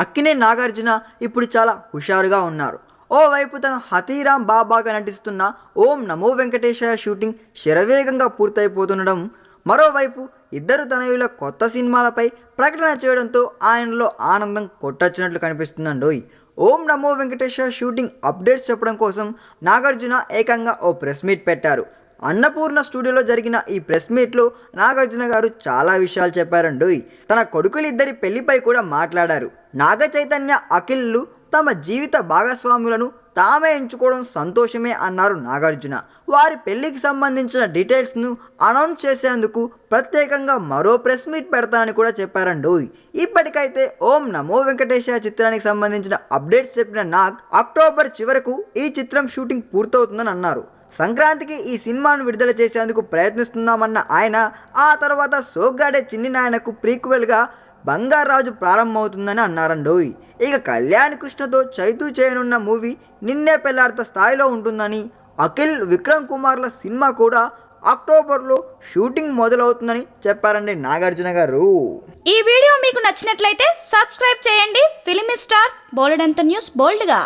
అక్కినే నాగార్జున ఇప్పుడు చాలా హుషారుగా ఉన్నారు. ఓవైపు తన హతీరామ్ బాబాగా నటిస్తున్న ఓం నమో వెంకటేశాయ షూటింగ్ శరవేగంగా పూర్తయిపోతుండడం, మరోవైపు ఇద్దరు తనయుల కొత్త సినిమాలపై ప్రకటన చేయడంతో ఆయనలో ఆనందం కొట్టొచ్చినట్లు కనిపిస్తుందండోయ్. ఓం నమో వెంకటేశాయ షూటింగ్ అప్డేట్స్ చెప్పడం కోసం నాగార్జున ఏకంగా ఓ ప్రెస్ మీట్ పెట్టారు. అన్నపూర్ణ స్టూడియోలో జరిగిన ఈ ప్రెస్ మీట్లో నాగార్జున గారు చాలా విషయాలు చెప్పారండోయ్. తన కొడుకులిద్దరి పెళ్లిపై కూడా మాట్లాడారు. నాగ చైతన్య, అఖిల్లు తమ జీవిత భాగస్వాములను తామే ఎంచుకోవడం సంతోషమే అన్నారు నాగార్జున. వారి పెళ్లికి సంబంధించిన డీటెయిల్స్ను అనౌన్స్ చేసేందుకు ప్రత్యేకంగా మరో ప్రెస్ మీట్ పెడతానని కూడా చెప్పారండోయ్. ఇప్పటికైతే ఓం నమో వెంకటేశాయ చిత్రానికి సంబంధించిన అప్డేట్స్ చెప్పిన నాగ్ అక్టోబర్ చివరకు ఈ చిత్రం షూటింగ్ పూర్తవుతుందని అన్నారు. సంక్రాంతికి ఈ సినిమాను విడుదల చేసేందుకు ప్రయత్నిస్తున్నామన్న ఆయన ఆ తర్వాత సోగ్గాడే చిన్ని నాయనకు ప్రీక్వెల్గా బంగారాజు ప్రారంభమవుతుందని అన్నారండోయ్. ఇక కళ్యాణ్ కృష్ణతో చైతూ చేయనున్న మూవీ నిన్నే పెళ్లాడత స్థాయిలో ఉంటుందని, అఖిల్, విక్రమ్ కుమార్ల సినిమా కూడా అక్టోబర్లో షూటింగ్ మొదలవుతుందని చెప్పారండి నాగార్జున గారు. ఈ వీడియో మీకు నచ్చినట్లయితే సబ్స్క్రైబ్ చేయండి. ఫిలిమి స్టార్స్ బోలెడంత న్యూస్ బోల్డ్గా.